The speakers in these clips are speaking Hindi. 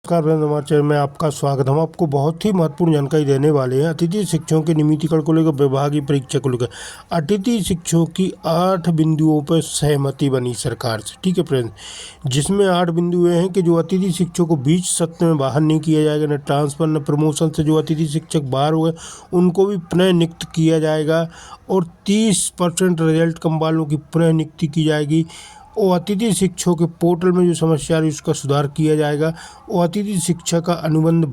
नमस्कार फ्रेंड्स, हमारे चैनल में आपका स्वागत। हम आपको बहुत ही महत्वपूर्ण जानकारी देने वाले हैं अतिथि शिक्षकों के नियमितीकरण को लेकर, विभागीय परीक्षा को लेकर। अतिथि शिक्षकों की 8 बिंदुओं पर सहमति बनी सरकार से। ठीक है फ्रेंड्स, जिसमें 8 बिंदु हैं कि जो अतिथि शिक्षकों को बीच सत्र में बाहर नहीं किया जाएगा, न ट्रांसफर न प्रमोशन से जो अतिथि शिक्षक बाहर हो गए उनको भी पुनः नियुक्त किया जाएगा, और 30% रिजल्ट कम वालों की पुनः नियुक्ति की जाएगी। और अतिथि शिक्षकों के पोर्टल में जो समस्या है उसका सुधार किया जाएगा। और अतिथि शिक्षा का अनुबंध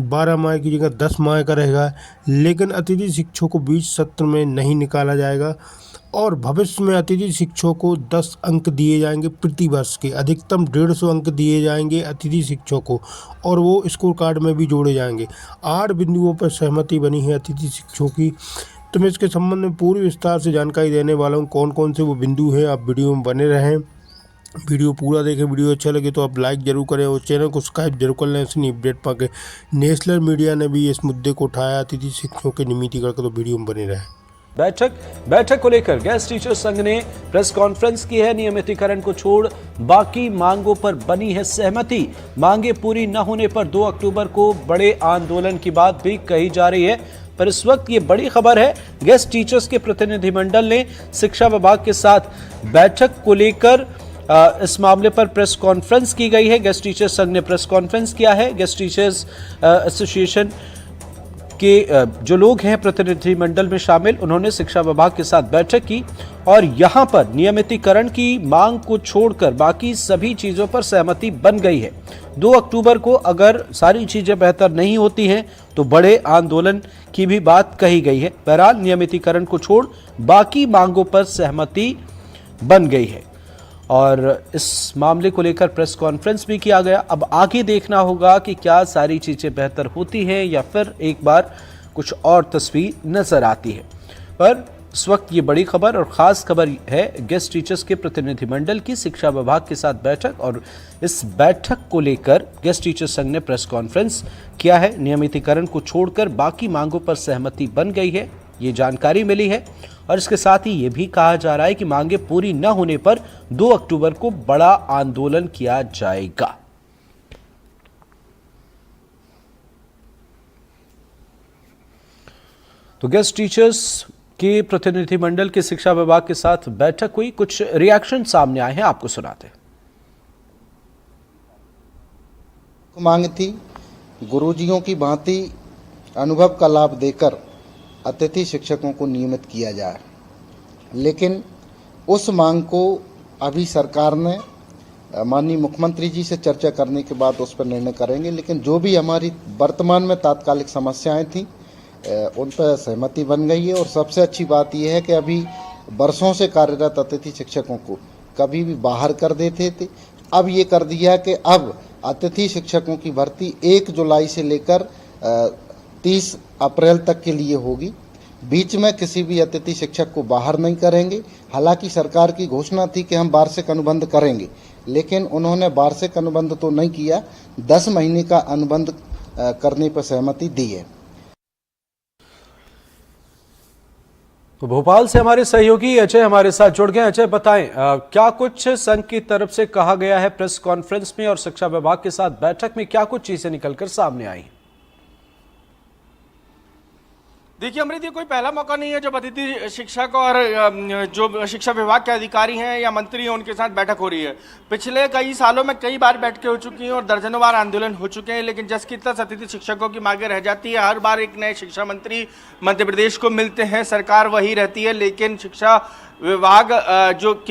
12 माह की जगह 10 माह का रहेगा, लेकिन अतिथि शिक्षकों को बीच सत्र में नहीं निकाला जाएगा। और भविष्य में अतिथि शिक्षकों को 10 अंक दिए जाएंगे प्रति वर्ष के, अधिकतम 150 अंक दिए जाएंगे अतिथि शिक्षकों को, और वो स्कोर कार्ड में भी जोड़े जाएंगे। 8 बिंदुओं पर सहमति बनी है अतिथि शिक्षकों की। तो मैं इसके संबंध में पूरी विस्तार से जानकारी देने वाला हूँ, कौन कौन से वो बिंदु हैं। आप वीडियो में बने रहें, वीडियो पूरा देखें। वीडियो अच्छा लगे तो आप लाइक जरूर करें और चैनल को सब्सक्राइब जरूर कर लें, ऐसे अपडेट पाके। नेशनल मीडिया ने भी इस मुद्दे को उठाया, अतिथि शिक्षकों के नियमितीकरण का, तो वीडियो में बने रहें। बैठक को लेकर गेस्ट टीचर संघ ने प्रेस कॉन्फ्रेंस की है। नियमितीकरण को छोड़ बाकी मांगों पर बनी है सहमति। मांगे पूरी न होने पर 2 अक्टूबर को बड़े आंदोलन की बात भी कही जा रही है। पर इस वक्त ये बड़ी खबर है, गेस्ट टीचर्स के प्रतिनिधिमंडल ने शिक्षा विभाग के साथ बैठक को लेकर इस मामले पर प्रेस कॉन्फ्रेंस की गई है। गेस्ट टीचर्स संघ ने प्रेस कॉन्फ्रेंस किया है। गेस्ट टीचर्स एसोसिएशन के जो लोग हैं प्रतिनिधिमंडल में शामिल, उन्होंने शिक्षा विभाग के साथ बैठक की और यहां पर नियमितीकरण की मांग को छोड़कर बाकी सभी चीजों पर सहमति बन गई है। 2 अक्टूबर को अगर सारी चीजें बेहतर नहीं होती हैं तो बड़े आंदोलन की भी बात कही गई है। बहरहाल नियमितीकरण को छोड़ बाकी मांगों पर सहमति बन गई है और इस मामले को लेकर प्रेस कॉन्फ्रेंस भी किया गया। अब आगे देखना होगा कि क्या सारी चीजें बेहतर होती हैं या फिर एक बार कुछ और तस्वीर नजर आती है। पर इस वक्त ये बड़ी खबर और खास खबर है गेस्ट टीचर्स के प्रतिनिधिमंडल की शिक्षा विभाग के साथ बैठक, और इस बैठक को लेकर गेस्ट टीचर्स संघ ने प्रेस कॉन्फ्रेंस किया है। नियमितीकरण को छोड़कर बाकी मांगों पर सहमति बन गई है, ये जानकारी मिली है। और इसके साथ ही ये भी कहा जा रहा है कि मांगे पूरी न होने पर 2 अक्टूबर को बड़ा आंदोलन किया जाएगा। तो गेस्ट टीचर्स के प्रतिनिधिमंडल के शिक्षा विभाग के साथ बैठक हुई, कुछ रिएक्शन सामने आए हैं, आपको सुनाते हैं। मांग थी गुरुजियों की भांति अनुभव का लाभ देकर अतिथि शिक्षकों को नियमित किया जाए, लेकिन उस मांग को अभी सरकार ने माननीय मुख्यमंत्री जी से चर्चा करने के बाद उस पर निर्णय करेंगे। लेकिन जो भी हमारी वर्तमान में तात्कालिक समस्याएं थीं उन पर सहमति बन गई है। और सबसे अच्छी बात यह है कि अभी वर्षों से कार्यरत अतिथि शिक्षकों को कभी भी बाहर कर देते थे, अब ये कर दिया कि अब अतिथि शिक्षकों की भर्ती 1 जुलाई से लेकर 30 अप्रैल तक के लिए होगी। बीच में किसी भी अतिथि शिक्षक को बाहर नहीं करेंगे। हालांकि सरकार की घोषणा थी कि हम वार्षिक अनुबंध करेंगे, लेकिन उन्होंने वार्षिक अनुबंध तो नहीं किया, 10 महीने का अनुबंध करने पर सहमति दी है। तो भोपाल से हमारे सहयोगी अजय हमारे साथ जुड़ गए। अजय, बताएं क्या कुछ संघ की तरफ से कहा गया है प्रेस कॉन्फ्रेंस में, और शिक्षा विभाग के साथ बैठक में क्या कुछ चीजें निकलकर सामने आई? देखिए अमृत, ये कोई पहला मौका नहीं है जब अतिथि शिक्षक और जो शिक्षा विभाग के अधिकारी हैं या मंत्री हैं उनके साथ बैठक हो रही है। पिछले कई सालों में कई बार बैठकें हो चुकी हैं और दर्जनों बार आंदोलन हो चुके हैं, लेकिन जस की तस अतिथि शिक्षकों की मांगे रह जाती है। हर बार एक नए शिक्षा मंत्री मध्य प्रदेश को मिलते हैं, सरकार वही रहती है, लेकिन शिक्षा विभाग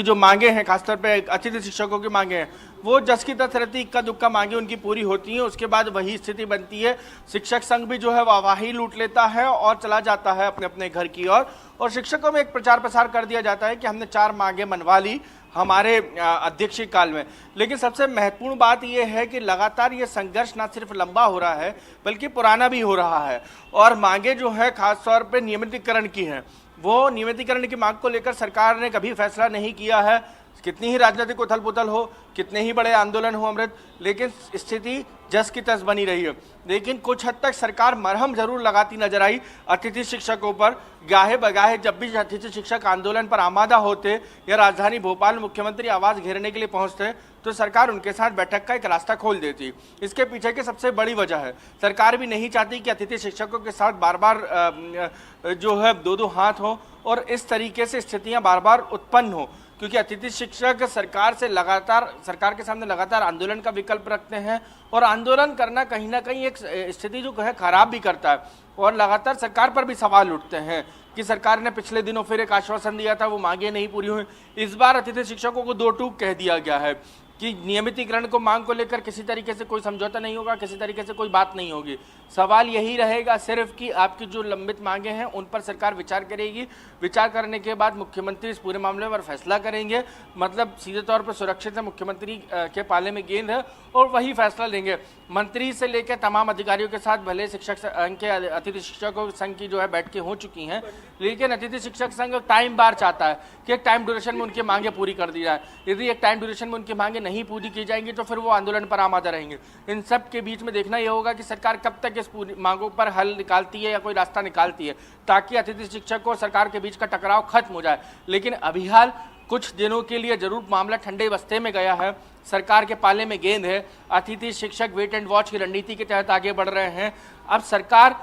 जो मांगे हैं, खासतौर पर अतिथि शिक्षकों की मांगे हैं, वो जस की तस रहती, इक्का दुक्का मांगे उनकी पूरी होती हैं। उसके बाद वही स्थिति बनती है, शिक्षक संघ भी जो है वाहवाही लूट लेता है और चला जाता है अपने अपने घर की ओर, और शिक्षकों में एक प्रचार प्रसार कर दिया जाता है कि हमने 4 मांगे मनवा ली हमारे अध्यक्षीय काल में। लेकिन सबसे महत्वपूर्ण बात यह है कि लगातार ये संघर्ष ना सिर्फ लंबा हो रहा है बल्कि पुराना भी हो रहा है, और मांगे जो है खासतौर पर नियमितीकरण की हैं, वो नियमितीकरण की मांग को लेकर सरकार ने कभी फैसला नहीं किया है। कितनी ही राजनीतिक उथल पुथल हो, कितने ही बड़े आंदोलन हो अमृत, लेकिन स्थिति जस की तस बनी रही है। लेकिन कुछ हद तक सरकार मरहम जरूर लगाती नजर आई अतिथि शिक्षकों पर। गाहे बगाहे जब भी अतिथि शिक्षक आंदोलन पर आमादा होते या राजधानी भोपाल में मुख्यमंत्री आवास घेरने के लिए पहुंचते तो सरकार उनके साथ बैठक का एक रास्ता खोल देती। इसके पीछे की सबसे बड़ी वजह है, सरकार भी नहीं चाहती कि अतिथि शिक्षकों के साथ बार बार जो है दो हाथ हो और इस तरीके से स्थितियां बार बार उत्पन्न हो, क्योंकि अतिथि शिक्षक सरकार के सामने लगातार आंदोलन का विकल्प रखते हैं और आंदोलन करना कहीं ना कहीं एक स्थिति जो है खराब भी करता है और लगातार सरकार पर भी सवाल उठते हैं कि सरकार ने पिछले दिनों फिर एक आश्वासन दिया था, वो मांगे नहीं पूरी हुई। इस बार अतिथि शिक्षकों को दो टूक कह दिया गया है कि नियमितीकरण को मांग को लेकर किसी तरीके से कोई समझौता नहीं होगा, किसी तरीके से कोई बात नहीं होगी। सवाल यही रहेगा सिर्फ कि आपकी जो लंबित मांगे हैं उन पर सरकार विचार करेगी। विचार करने के बाद मुख्यमंत्री इस पूरे मामले पर फैसला करेंगे। मतलब सीधे तौर पर सुरक्षित है, मुख्यमंत्री के पाले में गेंद है और वही फैसला लेंगे। मंत्री से लेकर तमाम अधिकारियों के साथ भले शिक्षक संघ के अतिथि शिक्षकों संघ की जो है बैठकें हो चुकी हैं, लेकिन अतिथि शिक्षक संघ टाइम बार चाहता है कि एक टाइम ड्यूरेशन में उनकी मांगे पूरी कर दी जाए। यदि एक टाइम ड्यूरेशन में उनकी मांगे नहीं पूरी की जाएंगी तो फिर वो आंदोलन पर आमादा रहेंगे। इन सब के बीच में देखना यह होगा कि सरकार कब तक इस पूरी मांगों पर हल निकालती है या कोई रास्ता निकालती है, ताकि अतिथि शिक्षक और सरकार के बीच का टकराव खत्म हो जाए। लेकिन अभी हाल कुछ दिनों के लिए जरूर मामला ठंडे बस्ते में गया है, सरकार के पाले में गेंद है। अतिथि शिक्षक वेट एंड वॉच की रणनीति के तहत आगे बढ़ रहे हैं। अब सरकार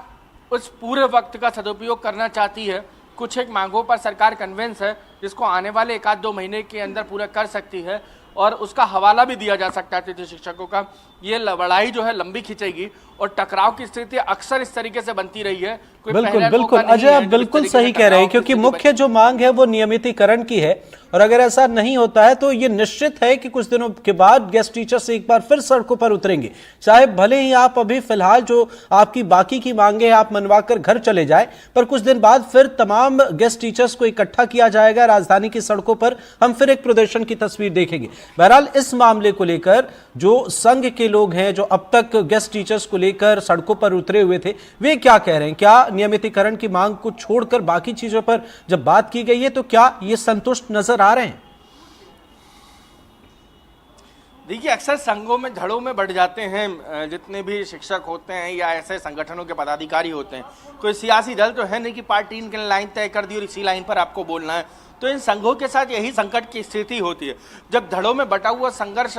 उस पूरे वक्त का सदुपयोग करना चाहती है। कुछ एक मांगों पर सरकार कन्विंस है जिसको आने वाले 1-2 महीने के अंदर पूरा कर सकती है और उसका हवाला भी दिया जा सकता है अतिथि शिक्षकों का। ये लड़ाई जो है लंबी खिंचेगी और टकराव की स्थिति अक्सर इस तरीके से बनती रही है। कोई बिल्कुल पहला बिल्कुल मौका नहीं अजय, है आप जो इस बिल्कुल तरीके से सही कह रहे हैं, टकराव की क्योंकि स्थिति मुख्य जो मांग है वो नियमितीकरण की है और अगर ऐसा नहीं होता है तो ये निश्चित है कि कुछ दिनों के बाद गेस्ट टीचर्स एक बार फिर सड़कों पर उतरेंगे। चाहे भले ही आप अभी फिलहाल जो आपकी बाकी की मांगे आप मनवाकर घर चले जाए, पर कुछ दिन बाद फिर तमाम गेस्ट टीचर्स को इकट्ठा किया जाएगा राजधानी की सड़कों पर, हम फिर एक प्रदर्शन की तस्वीर देखेंगे। बहरहाल इस मामले को लेकर जो संघ के लोग हैं जो अब तक गेस्ट टीचर्स को लेकर सड़कों पर उतरे हुए थे, वे क्या कह रहे हैं? क्या नियमितीकरण की मांग को छोड़कर बाकी चीजों पर जब बात की गई है तो क्या ये संतुष्ट नजर आ रहे हैं? देखिए, अक्सर संघों में धड़ों में बढ़ जाते हैं जितने भी शिक्षक होते हैं या ऐसे संगठनों के पदाधिकारी होते हैं। कोई सियासी दल तो है नहीं कि पार्टी इनके लाइन तय कर दी और इसी लाइन पर आपको बोलना है। तो इन संघों के साथ यही संकट की स्थिति होती है। जब धड़ों में बटा हुआ संघर्ष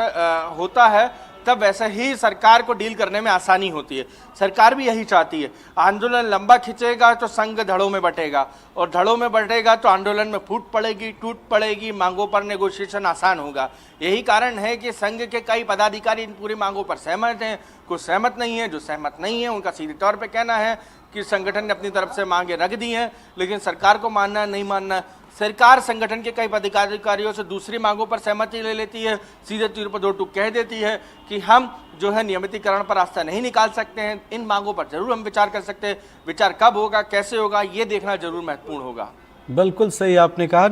होता है तब वैसे ही सरकार को डील करने में आसानी होती है। सरकार भी यही चाहती है, आंदोलन लंबा खिंचेगा तो संघ धड़ों में बटेगा और धड़ों में बटेगा तो आंदोलन में फूट पड़ेगी, टूट पड़ेगी, मांगों पर नेगोशिएशन आसान होगा। यही कारण है कि संघ के कई पदाधिकारी इन पूरी मांगों पर सहमत हैं, कुछ सहमत नहीं है। जो सहमत नहीं है उनका सीधे तौर पर कहना है कि संगठन ने अपनी तरफ से मांगे रख दी हैं, लेकिन सरकार को मानना नहीं मानना। सरकार संगठन के कई पदाधिकारियों से दूसरी मांगों पर सहमति ले लेती है, सीधे तौर पर दो टूक कह देती है कि हम जो है नियमितीकरण पर रास्ता नहीं निकाल सकते हैं। इन मांगों पर जरूर हम विचार कर सकते हैं। विचार कब होगा, कैसे होगा, ये देखना जरूर महत्वपूर्ण होगा। बिल्कुल सही आपने कहा।